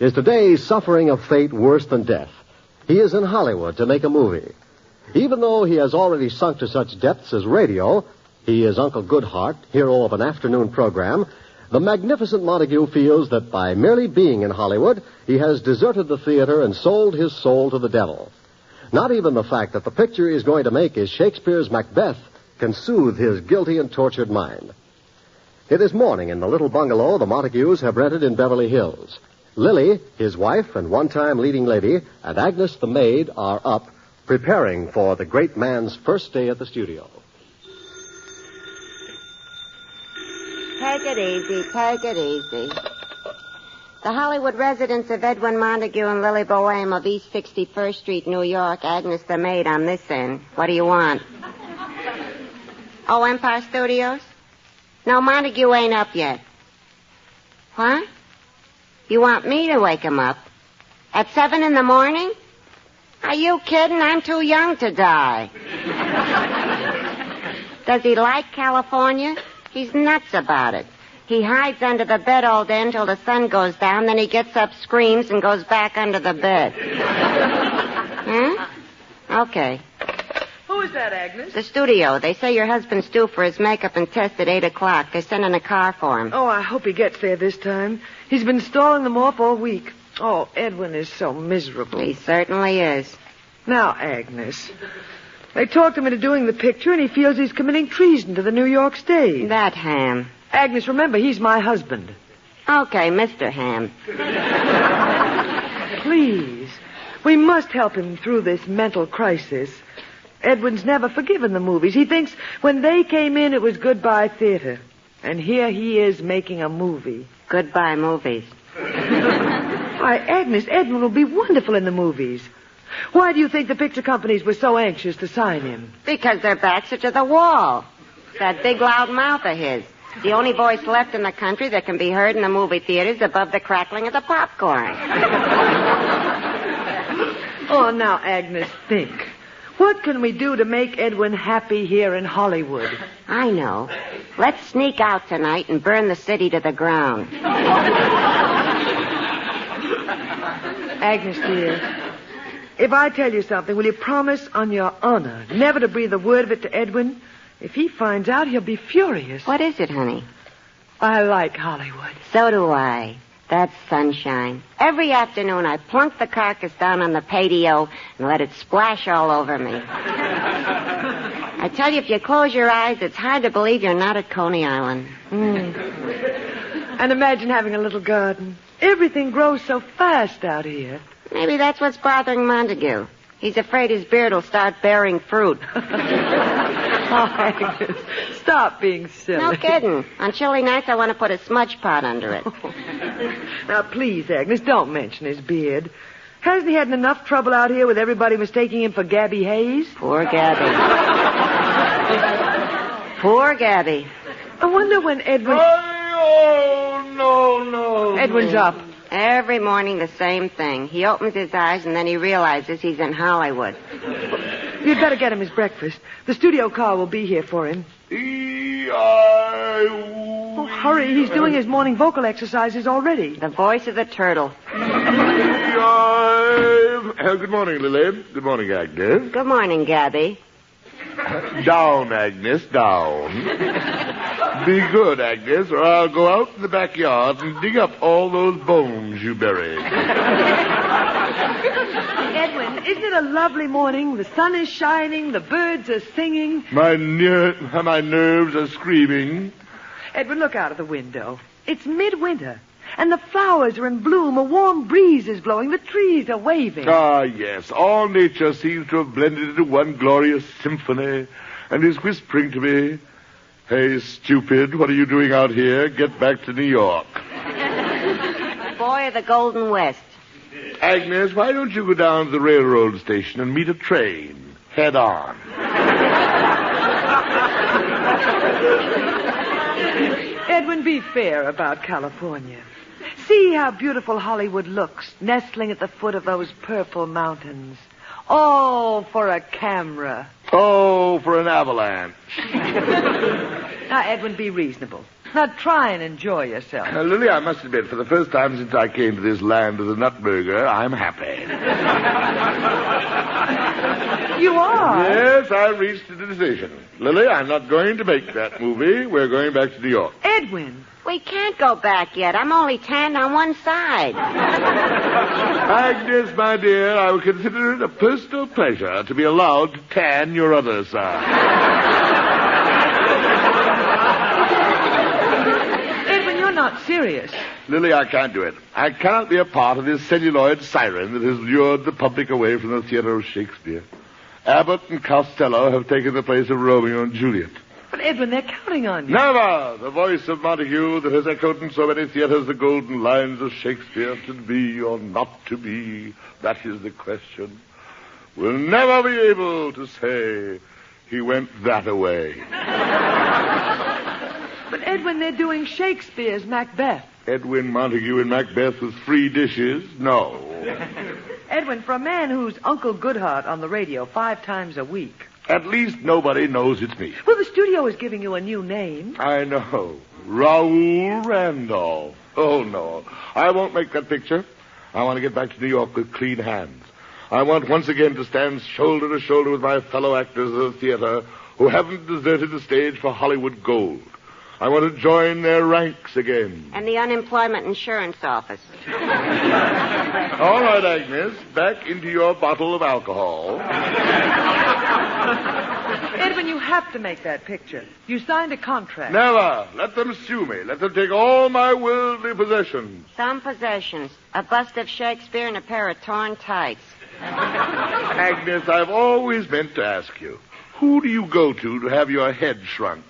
is today suffering a fate worse than death. He is in Hollywood to make a movie. Even though he has already sunk to such depths as radio, he is Uncle Goodhart, hero of an afternoon program, the Magnificent Montague feels that by merely being in Hollywood, he has deserted the theater and sold his soul to the devil. Not even the fact that the picture he's going to make is Shakespeare's Macbeth can soothe his guilty and tortured mind. It is morning in the little bungalow the Montagues have rented in Beverly Hills. Lily, his wife and one-time leading lady, and Agnes, the maid, are up, preparing for the great man's first day at the studio. Take it easy, take it easy. The Hollywood residence of Edwin Montague and Lily Boehm of East 61st Street, New York. Agnes, the maid, on this end. What do you want? Oh, Empire Studios? No, Montague ain't up yet. What? You want me to wake him up? At 7 in the morning? Are you kidding? I'm too young to die. Does he like California? He's nuts about it. He hides under the bed all day until the sun goes down, then he gets up, screams, and goes back under the bed. Huh? Okay. Who is that, Agnes? The studio. They say your husband's due for his makeup and test at 8 o'clock. They're sending a car for him. Oh, I hope he gets there this time. He's been stalling them off all week. Oh, Edwin is so miserable. He certainly is. Now, Agnes, they talked him into doing the picture, and he feels he's committing treason to the New York stage. That ham. Agnes, remember, he's my husband. Okay, Mr. Ham. Please, we must help him through this mental crisis. Edwin's never forgiven the movies. He thinks when they came in, it was goodbye theater. And here he is making a movie. Goodbye movies. Why, Agnes, Edwin will be wonderful in the movies. Why do you think the picture companies were so anxious to sign him? Because their backs are to the wall. That big loud mouth of his. The only voice left in the country that can be heard in the movie theaters above the crackling of the popcorn. Oh, now, Agnes, think. What can we do to make Edwin happy here in Hollywood? I know. Let's sneak out tonight and burn the city to the ground. Agnes, dear, if I tell you something, will you promise on your honor never to breathe a word of it to Edwin? If he finds out, he'll be furious. What is it, honey? I like Hollywood. So do I. That's sunshine. Every afternoon I plunk the carcass down on the patio and let it splash all over me. I tell you, if you close your eyes, it's hard to believe you're not at Coney Island. And imagine having a little garden. Everything grows so fast out here. Maybe that's what's bothering Montague. He's afraid his beard will start bearing fruit. Oh, Agnes, stop being silly. No kidding. On chilly nights, I want to put a smudge pot under it. Now, please, Agnes, don't mention his beard. Hasn't he had enough trouble out here with everybody mistaking him for Gabby Hayes? Poor Gabby. Poor Gabby. I wonder when Edwin... Oh, no. Edwin's up. Every morning, the same thing. He opens his eyes, and then he realizes he's in Hollywood. You'd better get him his breakfast. The studio car will be here for him. Oh, hurry. He's doing his morning vocal exercises already. The voice of the turtle. Good morning, Lily. Good morning, Agnes. Good morning, Gabby. Down, Agnes, down. Be good, Agnes, or I'll go out in the backyard and dig up all those bones you buried. Edwin, isn't it a lovely morning? The sun is shining, the birds are singing. My nerves are screaming. Edwin, look out of the window. It's midwinter, and the flowers are in bloom. A warm breeze is blowing. The trees are waving. Ah, yes. All nature seems to have blended into one glorious symphony and is whispering to me, "Hey, stupid, what are you doing out here? Get back to New York." Boy of the Golden West. Agnes, why don't you go down to the railroad station and meet a train head on? Edwin, be fair about California. See how beautiful Hollywood looks, nestling at the foot of those purple mountains. All for a camera. Oh, for an avalanche. Now, Edwin, be reasonable. Now try and enjoy yourself. Lily, I must admit, for the first time since I came to this land of the Nutburger, I'm happy. You are? Yes, I reached a decision. Lily, I'm not going to make that movie. We're going back to New York. Edwin. We can't go back yet. I'm only tanned on one side. Agnes, my dear, I would consider it a personal pleasure to be allowed to tan your other side. Edwin, you're not serious. Lily, I can't do it. I cannot be a part of this celluloid siren that has lured the public away from the theater of Shakespeare. Abbott and Costello have taken the place of Romeo and Juliet. But, Edwin, they're counting on you. Never! The voice of Montague that has echoed in so many theaters the golden lines of Shakespeare, to be or not to be, that is the question, will never be able to say he went that-a-way. But, Edwin, they're doing Shakespeare's Macbeth. Edwin Montague in Macbeth with free dishes? No. Edwin, for a man who's Uncle Goodhart on the radio 5 times a week. At least nobody knows it's me. Well, the studio is giving you a new name. I know. Raoul Randolph. Oh, no. I won't make that picture. I want to get back to New York with clean hands. I want once again to stand shoulder to shoulder with my fellow actors of the theater who haven't deserted the stage for Hollywood gold. I want to join their ranks again. And the unemployment insurance office. All right, Agnes. Back into your bottle of alcohol. Edwin, you have to make that picture. You signed a contract. Never. Let them sue me. Let them take all my worldly possessions. Some possessions. A bust of Shakespeare and a pair of torn tights. Agnes, I've always meant to ask you, who do you go to have your head shrunk?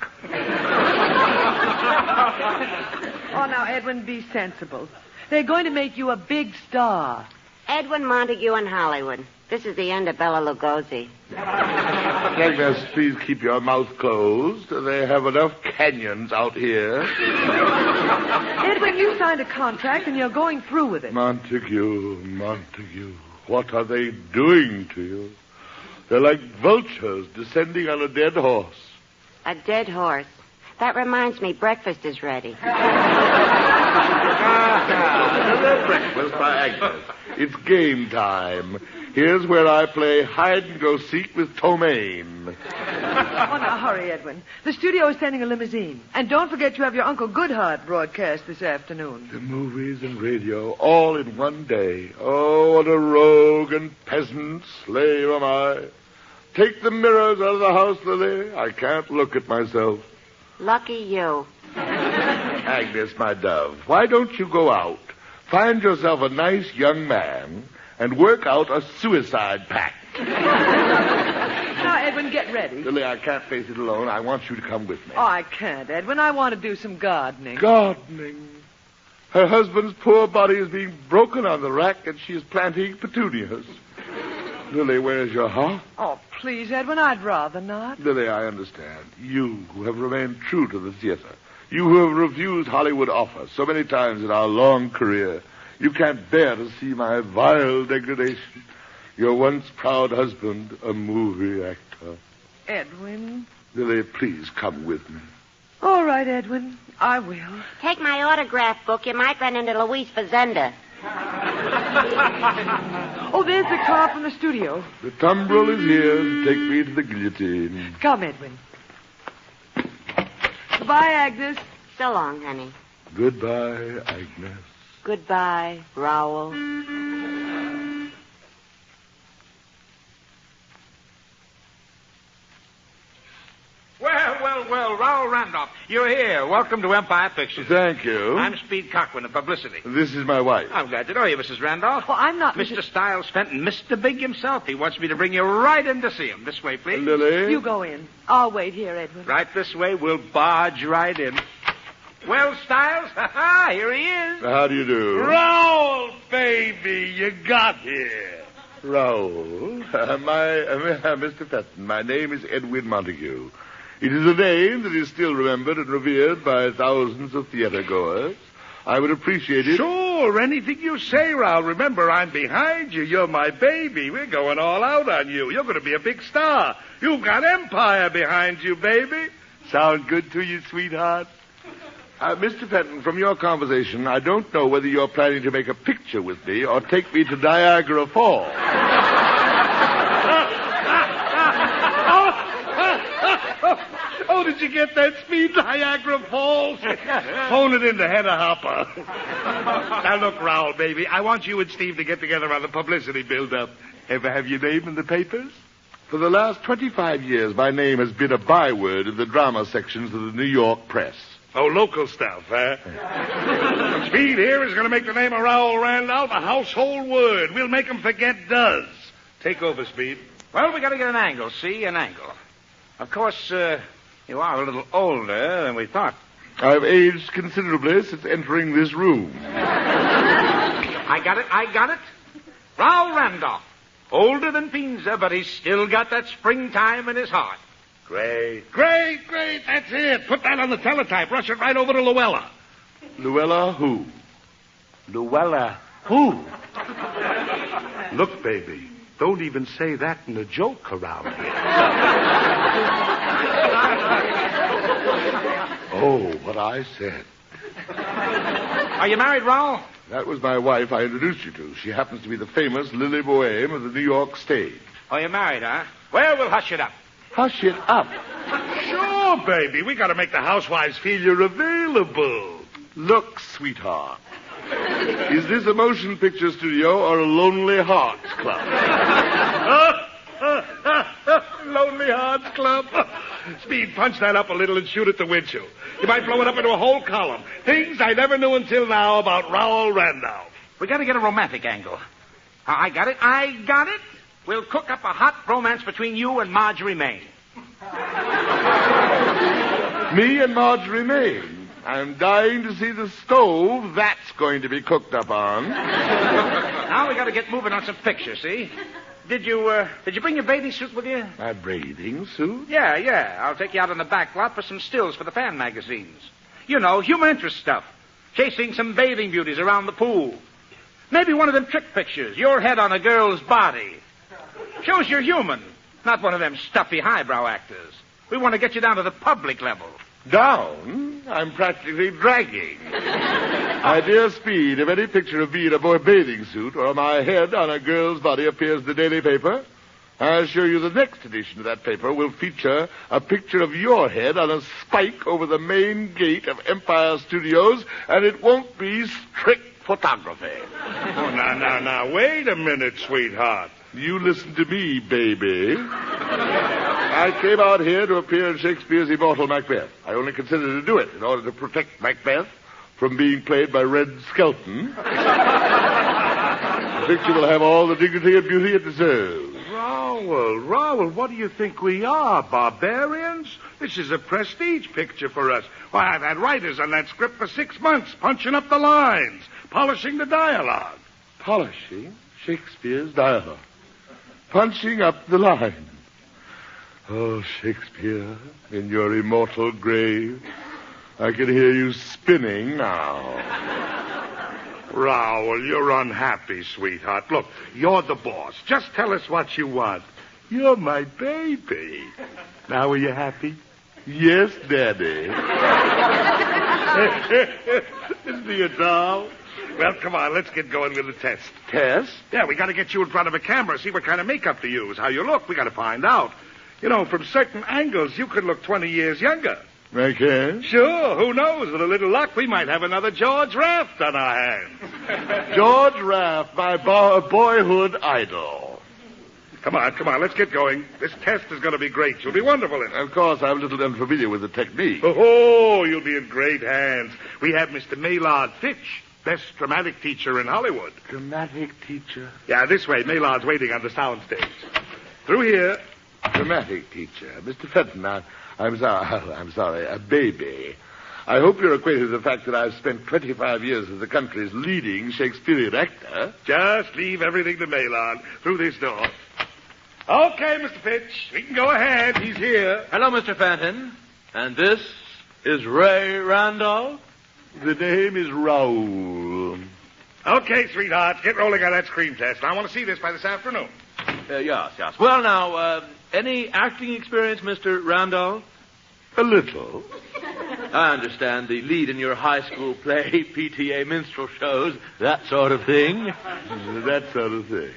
Oh, now, Edwin, be sensible. They're going to make you a big star. Edwin Montague in Hollywood. This is the end of Bela Lugosi. Agnes, please keep your mouth closed. They have enough canyons out here. Edwin, you signed a contract and you're going through with it. Montague, what are they doing to you? They're like vultures descending on a dead horse. A dead horse. That reminds me, breakfast is ready. Hello, breakfast by Agnes. It's game time. Here's where I play hide-and-go-seek with Tomaine. Oh, now, hurry, Edwin. The studio is sending a limousine. And don't forget you have your Uncle Goodhart broadcast this afternoon. The movies and radio, all in one day. Oh, what a rogue and peasant slave am I. Take the mirrors out of the house, Lily. I can't look at myself. Lucky you. Agnes, my dove, why don't you go out, find yourself a nice young man, and work out a suicide pact? Now, Edwin, get ready. Lily, I can't face it alone. I want you to come with me. Oh, I can't, Edwin. I want to do some gardening. Gardening? Her husband's poor body is being broken on the rack, and she is planting petunias. Lily, where's your heart? Oh, please, Edwin, I'd rather not. Lily, I understand. You who have remained true to the theater. You who have refused Hollywood offers so many times in our long career. You can't bear to see my vile degradation. Your once proud husband, a movie actor. Edwin? Lily, please come with me. All right, Edwin. I will. Take my autograph book. You might run into Luis Fazenda. Oh, there's the car from the studio. The tumbril is here to take me to the guillotine. Come, Edwin. Goodbye, Agnes. So long, honey. Goodbye, Agnes. Goodbye, Raoul. Well, Raoul Randolph, you're here. Welcome to Empire Pictures. Thank you. I'm Speed Cochran of Publicity. This is my wife. I'm glad to know you, Mrs. Randolph. Well, I'm not Mr. Stiles Fenton, Mr. Big himself. He wants me to bring you right in to see him. This way, please. Lily? You go in. I'll wait here, Edwin. Right this way. We'll barge right in. Well, Stiles, here he is. How do you do? Raoul, baby, you got here. Raoul. Mr. Fenton, my name is Edwin Montague. It is a name that is still remembered and revered by thousands of theater-goers. I would appreciate it. Sure, anything you say, Raoul. Remember, I'm behind you. You're my baby. We're going all out on you. You're going to be a big star. You've got Empire behind you, baby. Sound good to you, sweetheart? Mr. Fenton, from your conversation, I don't know whether you're planning to make a picture with me or take me to Niagara Falls. Oh, did you get that, Speed? Niagara Falls? Phone it in to Hedda Hopper. Now, look, Raoul, baby, I want you and Steve to get together on the publicity build-up. Ever have your name in the papers? For the last 25 years, my name has been a byword in the drama sections of the New York press. Oh, local stuff, huh? Speed here is going to make the name of Raoul Randolph a household word. We'll make him forget does. Take over, Speed. Well, we got to get an angle, see? An angle. Of course, you are a little older than we thought. I've aged considerably since entering this room. I got it. Raoul Randolph. Older than Pinza, but he's still got that springtime in his heart. Great. That's it. Put that on the teletype. Rush it right over to Luella. Luella who? Luella who? Look, baby, don't even say that in a joke around here. Oh, what I said. Are you married, Raoul? That was my wife I introduced you to. She happens to be the famous Lily Boheme of the New York stage. Oh, you're married, huh? Well, we'll hush it up. Hush it up. Sure, baby. We got to make the housewives feel you're available. Look, sweetheart. Is this a motion picture studio or a Lonely Hearts Club? Lonely Hearts Club. Speed, punch that up a little and shoot at the windshield. You might blow it up into a whole column. Things I never knew until now about Raoul Randolph. We got to get a romantic angle. I got it. We'll cook up a hot romance between you and Marjorie Main. Me and Marjorie Main? I'm dying to see the stove that's going to be cooked up on. Now we got to get moving on some pictures, see? Did you bring your bathing suit with you? My bathing suit? Yeah. I'll take you out on the back lot for some stills for the fan magazines. You know, human interest stuff. Chasing some bathing beauties around the pool. Maybe one of them trick pictures, your head on a girl's body. Shows you're human, not one of them stuffy highbrow actors. We want to get you down to the public level. Down? I'm practically dragging. My dear Speed, if any picture of me in a bathing suit or my head on a girl's body appears in the daily paper, I assure you the next edition of that paper will feature a picture of your head on a spike over the main gate of Empire Studios, and it won't be strict photography. Oh, now, wait a minute, sweetheart. You listen to me, baby. I came out here to appear in Shakespeare's immortal Macbeth. I only considered to do it in order to protect Macbeth from being played by Red Skelton. The picture will have all the dignity and beauty it deserves. Raoul, what do you think we are, barbarians? This is a prestige picture for us. Why, I've had writers on that script for 6 months, punching up the lines, polishing the dialogue. Polishing Shakespeare's dialogue. Punching up the line. Oh, Shakespeare, in your immortal grave, I can hear you spinning now. Raoul, you're unhappy, sweetheart. Look, you're the boss. Just tell us what you want. You're my baby. Now, are you happy? Yes, Daddy. Isn't he a doll? Well, come on, let's get going with the test. Test? Yeah, we got to get you in front of a camera, see what kind of makeup to use, how you look. We got to find out. You know, from certain angles, you could look 20 years younger. I can? Sure, who knows? With a little luck, we might have another George Raft on our hands. George Raft, my boyhood idol. Come on, let's get going. This test is going to be great. You'll be wonderful in it. Of course, I'm a little unfamiliar with the technique. Oh, you'll be in great hands. We have Mr. Maynard Fitch, best dramatic teacher in Hollywood. Dramatic teacher? Yeah, this way. Maynard's waiting on the soundstage. Through here. Dramatic teacher. Mr. Fenton, I'm sorry, a baby. I hope you're acquainted with the fact that I've spent 25 years as the country's leading Shakespearean actor. Just leave everything to Maynard. Through this door. Okay, Mr. Fitch. We can go ahead. He's here. Hello, Mr. Fenton. And this is Ray Randolph? The name is Raoul. Okay, sweetheart. Get rolling on that screen test. I want to see this by this afternoon. Yes. Well, now, any acting experience, Mr. Randolph? A little. I understand. The lead in your high school play, PTA minstrel shows, that sort of thing. That sort of thing.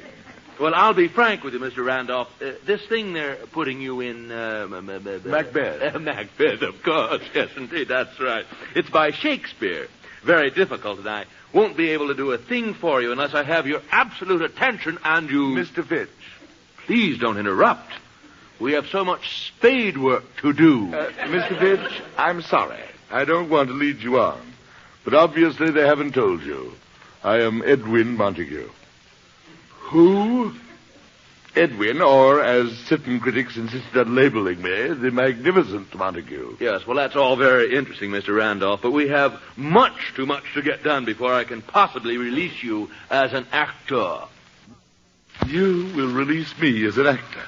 Well, I'll be frank with you, Mr. Randolph. This thing they're putting you in... Macbeth. Macbeth, of course. Yes, indeed, that's right. It's by Shakespeare. Very difficult, and I won't be able to do a thing for you unless I have your absolute attention and you... Mr. Fitch. Please don't interrupt. We have so much spade work to do. Mr. Fitch, I'm sorry. I don't want to lead you on. But obviously they haven't told you. I am Edwin Montague. Who? Edwin, or as certain critics insisted on labeling me, the Magnificent Montague. Yes, well, that's all very interesting, Mr. Randolph, but we have much too much to get done before I can possibly release you as an actor. You will release me as an actor.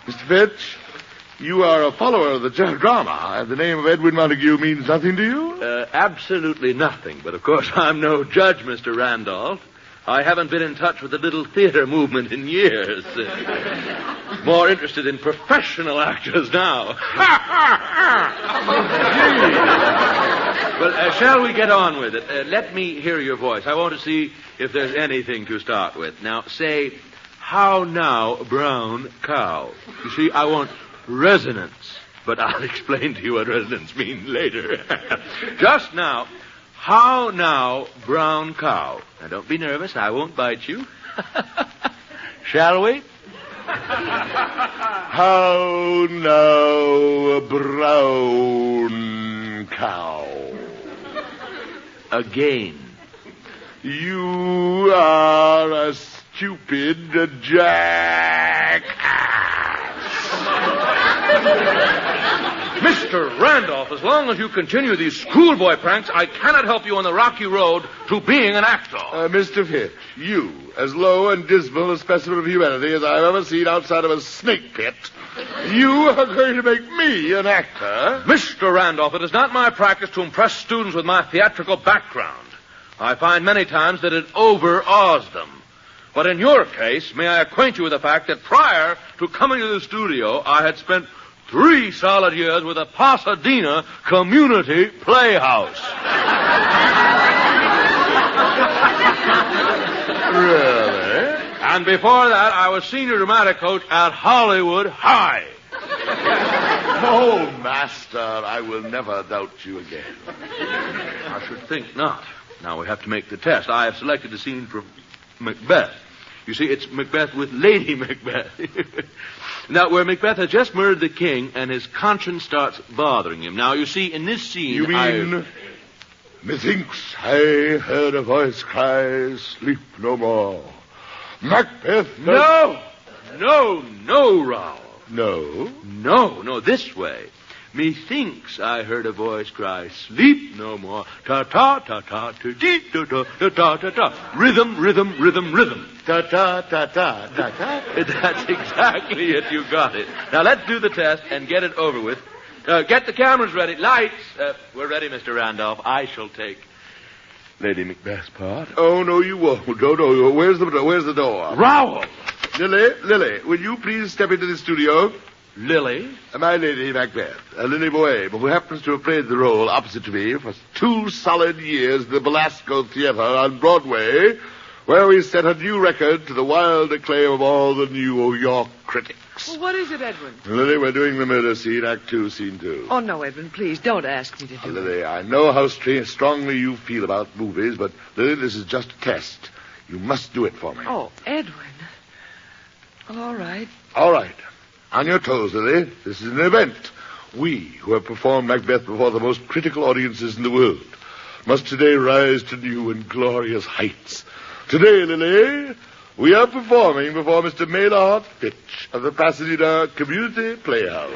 Mr. Fitch, you are a follower of the drama, and the name of Edwin Montague means nothing to you? Absolutely nothing, but of course I'm no judge, Mr. Randolph. I haven't been in touch with the little theater movement in years. More interested in professional actors now. Well, shall we get on with it? Let me hear your voice. I want to see if there's anything to start with. Now, say, how now, brown cow? You see, I want resonance, but I'll explain to you what resonance means later. Just now, how now, brown cow? Now, don't be nervous. I won't bite you. Shall we? How now, brown cow? Again. You are a stupid jackass. Mr. Randolph, as long as you continue these schoolboy pranks, I cannot help you on the rocky road to being an actor. Mr. Fitch, you, as low and dismal a specimen of humanity as I've ever seen outside of a snake pit, you are going to make me an actor? Mr. Randolph, it is not my practice to impress students with my theatrical background. I find many times that it overawes them. But in your case, may I acquaint you with the fact that prior to coming to the studio, I had spent 3 solid years with a Pasadena community playhouse. Really? And before that, I was senior dramatic coach at Hollywood High. Oh, master, I will never doubt you again. I should think not. Now we have to make the test. I have selected the scene from Macbeth. You see, it's Macbeth with Lady Macbeth. Now, where Macbeth has just murdered the king and his conscience starts bothering him. Now, you see, in this scene... You mean... Methinks I heard a voice cry, sleep no more. Macbeth... No, Raoul. No? No, this way. Methinks I heard a voice cry, sleep no more. Ta-ta-ta-ta, ta-dee-ta-ta, ta-ta-ta-ta. Rhythm. Ta-ta-ta-ta-ta-ta. That's exactly it. You got it. Now, let's do the test and get it over with. Get the cameras ready. Lights. We're ready, Mr. Randolph. I shall take Lady Macbeth's part. Oh, no, you won't. No. Where's the door? Raoul! Lily, will you please step into the studio? Lily? My Lady Macbeth, Lily Boheme, who happens to have played the role opposite to me for 2 solid years in the Belasco Theater on Broadway, where we set a new record to the wild acclaim of all the New York critics. Well, what is it, Edwin? Lily, we're doing the murder scene, Act 2, Scene 2. Oh, no, Edwin, please, don't ask me to do it. Lily, I know how strongly you feel about movies, but, Lily, this is just a test. You must do it for me. Oh, Edwin. Well, all right. All right. On your toes, Lily. This is an event. We, who have performed Macbeth before the most critical audiences in the world, must today rise to new and glorious heights. Today, Lily, we are performing before Mr. Maynard Fitch of the Pasadena Community Playhouse.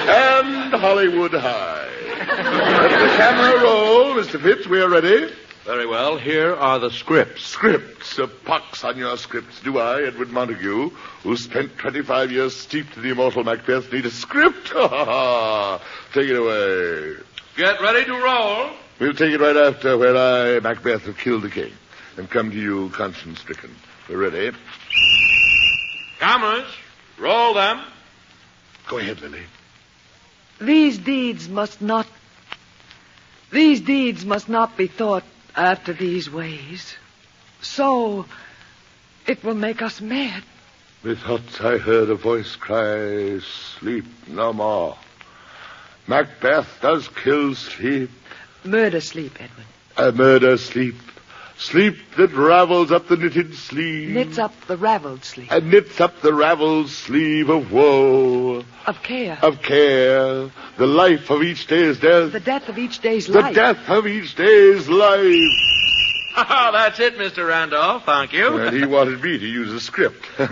And Hollywood High. Let the camera roll, Mr. Fitch. We are ready. Very well. Here are the scripts. Scripts? Pox on your scripts. Do I, Edwin Montague, who spent 25 years steeped in the immortal Macbeth, need a script? Take it away. Get ready to roll. We'll take it right after where I, Macbeth, have killed the king and come to you conscience-stricken. We're ready. Cameras, roll them. Go ahead, Lily. These deeds must not be thought after these ways. So, it will make us mad. Methought I heard a voice cry, sleep no more. Macbeth does kill sleep. Murder sleep, Edwin. A murder sleep. Sleep that ravels up the knitted sleeve. Knits up the raveled sleeve. And knits up the raveled sleeve of woe. Of care. Of care. The life of each day's death. The death of each day's The life. death of each day's life. That's it, Mr. Randolph. Thank you. And he wanted me to use a script. Thank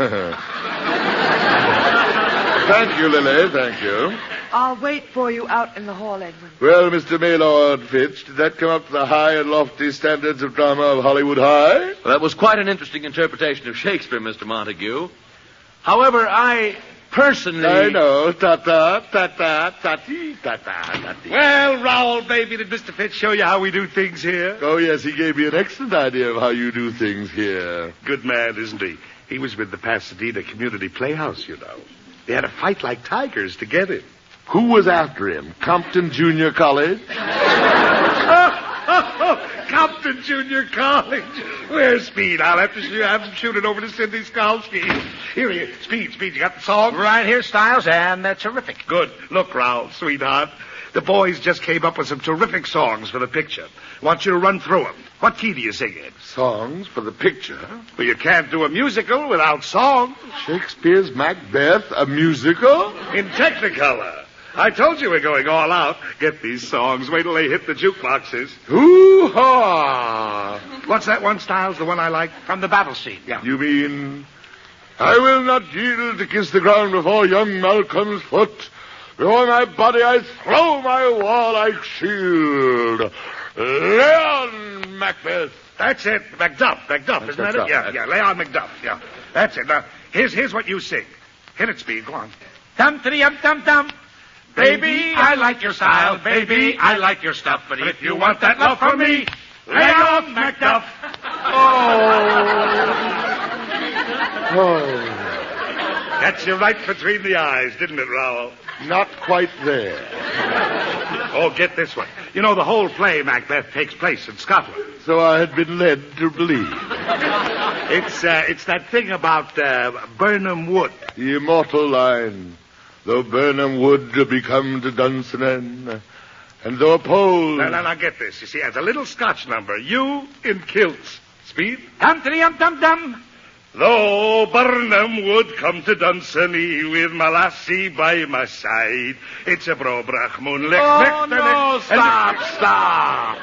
you, Lily. Thank you. I'll wait for you out in the hall, Edwin. Well, Mr. Maylord Fitch, did that come up to the high and lofty standards of drama of Hollywood High? Well, that was quite an interesting interpretation of Shakespeare, Mr. Montague. However, I personally... I know. Ta-ta, ta-ta, ta-ti, ta-ta, ta-ti. Well, Raoul, baby, did Mr. Fitch show you how we do things here? Oh, yes, he gave me an excellent idea of how you do things here. Good man, isn't he? He was with the Pasadena Community Playhouse, you know. They had to fight like tigers to get him. Who was after him? Compton Junior College? Compton Junior College. Where's Speed? I'll have to have him shoot it over to Cindy Skalski. Here he is. Speed, you got the song? Right here, Styles, and they're terrific. Good. Look, Raoul, sweetheart. The boys just came up with some terrific songs for the picture. Want you to run through them. What key do you sing in? Songs for the picture? Well, you can't do a musical without song. Shakespeare's Macbeth, a musical? In Technicolor. I told you we're going all out. Get these songs. Wait till they hit the jukeboxes. Hoo-ha! What's that one, Styles? The one I like? From the battle scene. Yeah. You mean, I will not yield to kiss the ground before young Malcolm's foot. Before my body I throw my warlike shield. Leon Macbeth. That's it. Macduff, isn't that Macduff. it? Yeah, Leon Macduff, yeah. That's it. Now, here's what you sing. Hit it, Speed. Go on. Dum-tiddy-yum-dum-dum. Baby, I like your style. Baby, I like your stuff. But if you want that love from me, lay off Macduff. Oh, Got you right between the eyes, didn't it, Raoul? not quite there. Oh, get this one. You know, the whole play, Macbeth, takes place in Scotland. So I had been led to believe. It's that thing about Birnam Wood. The immortal line. Though Burnham would become to Dunsinane, and though a pole... Now, get this. You see, as a little Scotch number, you in kilts. Speed. Dum-tiddy-yum-dum-dum. Though Burnham would come to Dunsinane with my lassie by my side, it's a brobrach moonlight. Oh, no, stop.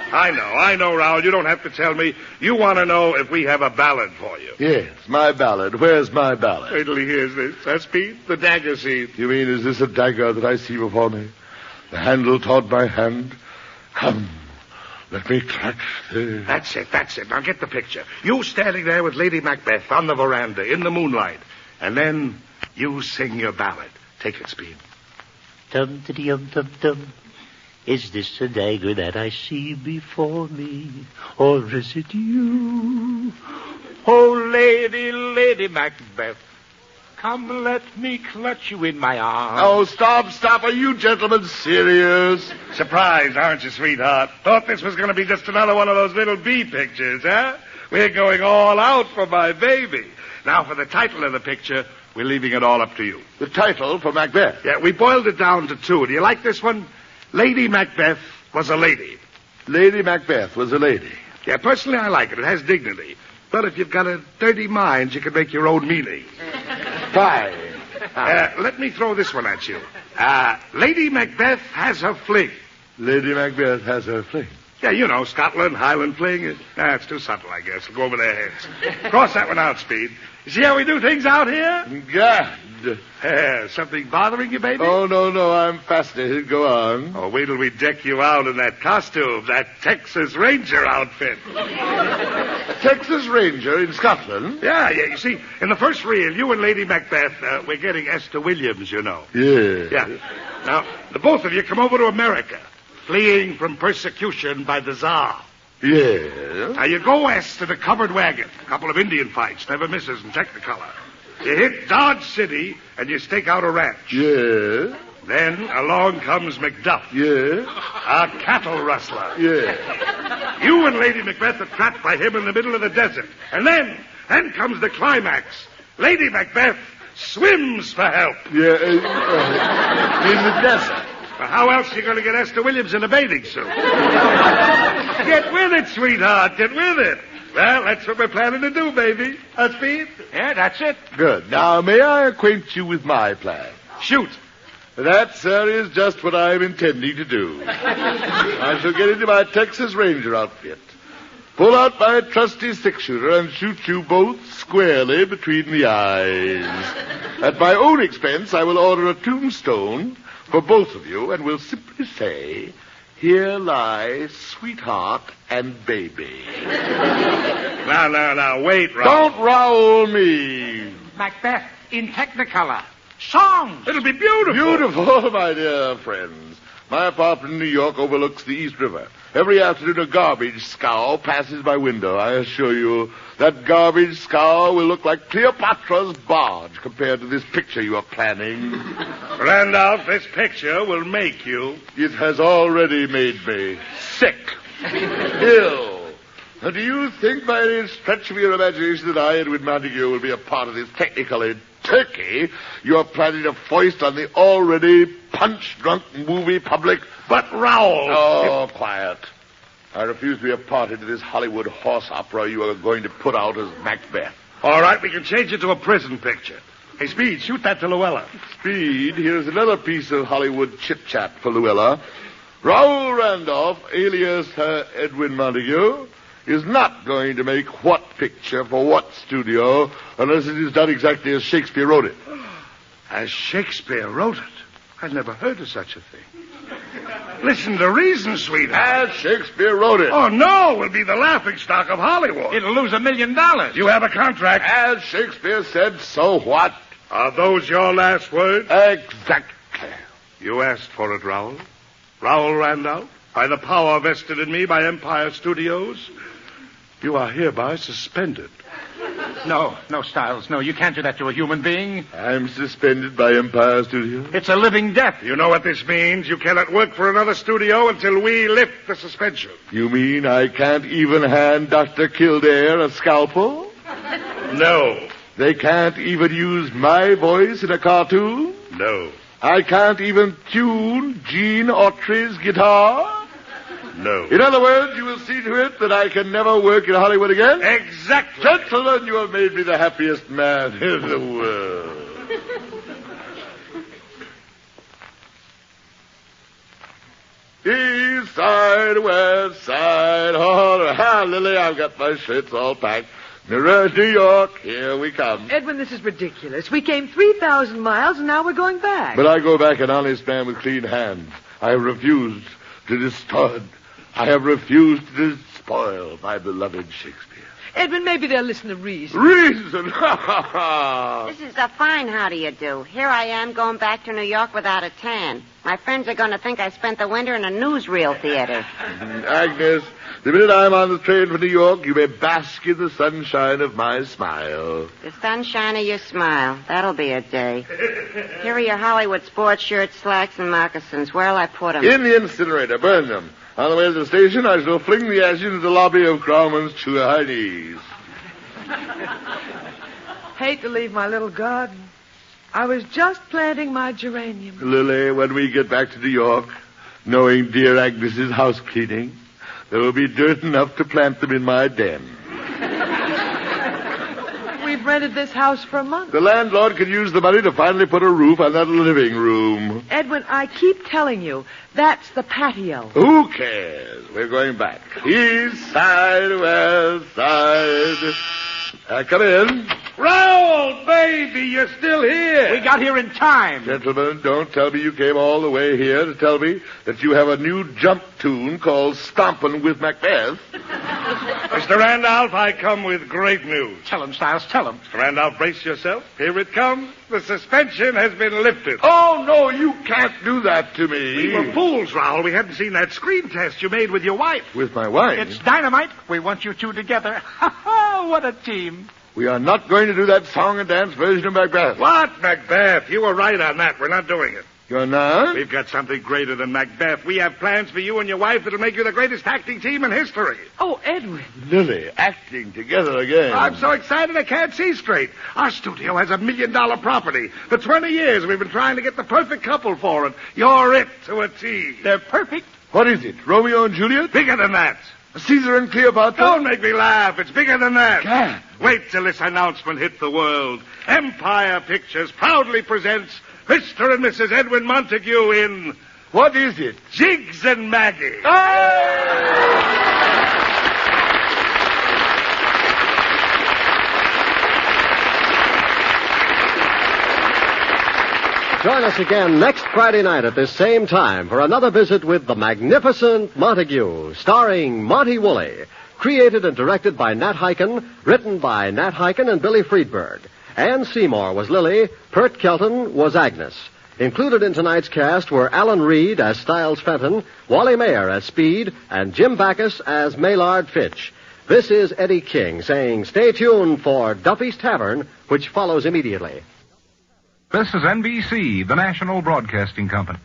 I know, Raoul. You don't have to tell me. You want to know if we have a ballad for you. Yes, my ballad. Where's my ballad? Wait till he hears this. That's Pete, the dagger scene. You mean, is this a dagger that I see before me? The handle toward my hand? Come, let me clutch the... That's it. Now get the picture. You standing there with Lady Macbeth on the veranda in the moonlight. And then you sing your ballad. Take it, Speed. Dum-tiddy-yum-dum-dum. Is this a dagger that I see before me, or is it you? Oh, Lady Macbeth, come let me clutch you in my arms. Oh, stop. Are you gentlemen serious? Surprised, aren't you, sweetheart? Thought this was going to be just another one of those little bee pictures, huh? We're going all out for my baby. Now, for the title of the picture, we're leaving it all up to you. The title for Macbeth. Yeah, we boiled it down to two. Do you like this one? Lady Macbeth was a lady. Lady Macbeth was a lady. Yeah, personally, I like it. It has dignity. But if you've got a dirty mind, you can make your own meaning. Fine. Let me throw this one at you. Lady Macbeth has her fling. Lady Macbeth has her fling. Yeah, you know, Scotland, Highland fling. It's too subtle, I guess. It'll go over their heads. Cross that one out, Speed. You see how we do things out here? Gad. Something bothering you, baby? Oh, no, I'm fascinated. Go on. Oh, wait till we deck you out in that costume, that Texas Ranger outfit. A Texas Ranger in Scotland? Yeah, you see, in the first reel, you and Lady Macbeth, we're getting Esther Williams, you know. Yeah. Yeah. Now, the both of you come over to America, fleeing from persecution by the Tsar. Yeah. Now, you go west to the covered wagon. A couple of Indian fights, never misses in Technicolor. You hit Dodge City, and you stake out a ranch. Yeah. Then along comes Macduff. Yeah? A cattle rustler. Yeah. You and Lady Macbeth are trapped by him in the middle of the desert. And then comes the climax. Lady Macbeth swims for help. Yeah, in the desert. Well, how else are you going to get Esther Williams in a bathing suit? Get with it, sweetheart. Get with it. Well, that's what we're planning to do, baby. Speed? Yeah, that's it. Good. Now, may I acquaint you with my plan? Shoot. That, sir, is just what I'm intending to do. I shall get into my Texas Ranger outfit, pull out my trusty six-shooter, and shoot you both squarely between the eyes. At my own expense, I will order a tombstone for both of you, and will simply say, "Here lie sweetheart and baby." Now, wait, Raoul. Don't Raoul me. Macbeth in Technicolor. Songs. It'll be beautiful. Beautiful, my dear friends. My apartment in New York overlooks the East River. Every afternoon, a garbage scow passes my window. I assure you, that garbage scow will look like Cleopatra's barge compared to this picture you are planning. Randolph, this picture will make you. It has already made me sick, ill. Now, do you think by any stretch of your imagination that I, Edwin Montague, will be a part of this technically turkey you're planning to foist on the already punch-drunk movie public? But, Raoul... Oh, quiet. I refuse to be a party to this Hollywood horse opera you are going to put out as Macbeth. All right, we can change it to a prison picture. Hey, Speed, shoot that to Luella. Speed, here's another piece of Hollywood chit-chat for Luella. Raoul Randolph, alias Edwin Montague, is not going to make what picture for what studio unless it is done exactly as Shakespeare wrote it. As Shakespeare wrote it? I've never heard of such a thing. Listen to reason, sweetheart. As Shakespeare wrote it. Oh, no, we'll be the laughingstock of Hollywood. It'll lose $1 million. You have a contract. As Shakespeare said, so what? Are those your last words? Exactly. You asked for it, Raoul. Raoul Randolph, by the power vested in me by Empire Studios, you are hereby suspended. No, Stiles. No, you can't do that to a human being. I'm suspended by Empire Studios. It's a living death. You know what this means? You cannot work for another studio until we lift the suspension. You mean I can't even hand Dr. Kildare a scalpel? No. They can't even use my voice in a cartoon? No. I can't even tune Gene Autry's guitar? No. In other words, you will see to it that I can never work in Hollywood again? Exactly. Gentlemen, you have made me the happiest man in the world. East side, west side, all right. Lily, I've got my shirts all packed. New York, here we come. Edwin, this is ridiculous. We came 3,000 miles, and now we're going back. But I go back an honest man with clean hands. I have refused to despoil my beloved Shakespeare. Edwin, maybe they'll listen to reason. Reason? This is a fine how do you do. Here I am going back to New York without a tan. My friends are going to think I spent the winter in a newsreel theater. Agnes, the minute I'm on the train for New York, you may bask in the sunshine of my smile. The sunshine of your smile. That'll be a day. Here are your Hollywood sports shirts, slacks, and moccasins. Where'll I put them? In the incinerator. Burn them. On the way to the station, I shall fling the ashes into the lobby of Grauman's Chinese. Hate to leave my little garden. I was just planting my geranium. Lily, when we get back to New York, knowing dear Agnes's house cleaning, there will be dirt enough to plant them in my den. We've rented this house for a month. The landlord can use the money to finally put a roof on that living room. Edwin, I keep telling you, that's the patio. Who cares? We're going back. East side, west side. Come in. Raoul, baby, you're still here. We got here in time. Gentlemen, don't tell me you came all the way here to tell me that you have a new jump tune called Stompin' with Macbeth. Mr. Randolph, I come with great news. Tell him, Stiles, tell him. Mr. Randolph, brace yourself. Here it comes. The suspension has been lifted. Oh, no, you can't do that to me. We were fools, Raoul. We hadn't seen that screen test you made with your wife. With my wife? It's dynamite. We want you two together. Ha ha, what a team. We are not going to do that song and dance version of Macbeth. What, Macbeth? You were right on that. We're not doing it. You're not? We've got something greater than Macbeth. We have plans for you and your wife that'll make you the greatest acting team in history. Oh, Edwin. Lily, acting together again. I'm so excited I can't see straight. Our studio has $1 million property. For 20 years we've been trying to get the perfect couple for it. You're it to a T. They're perfect. What is it, Romeo and Juliet? Bigger than that. Caesar and Cleopatra? Don't make me laugh. It's bigger than that. Can't. Wait till this announcement hit the world. Empire Pictures proudly presents Mr. and Mrs. Edwin Montague in... What is it? Jiggs and Maggie. Join us again next Friday night at this same time for another visit with the Magnificent Montague, starring Monty Woolley. Created and directed by Nat Hiken, written by Nat Hiken and Billy Friedberg. Anne Seymour was Lily, Pert Kelton was Agnes. Included in tonight's cast were Alan Reed as Styles Fenton, Wally Mayer as Speed, and Jim Backus as Maylard Fitch. This is Eddie King saying stay tuned for Duffy's Tavern, which follows immediately. This is NBC, the national broadcasting company.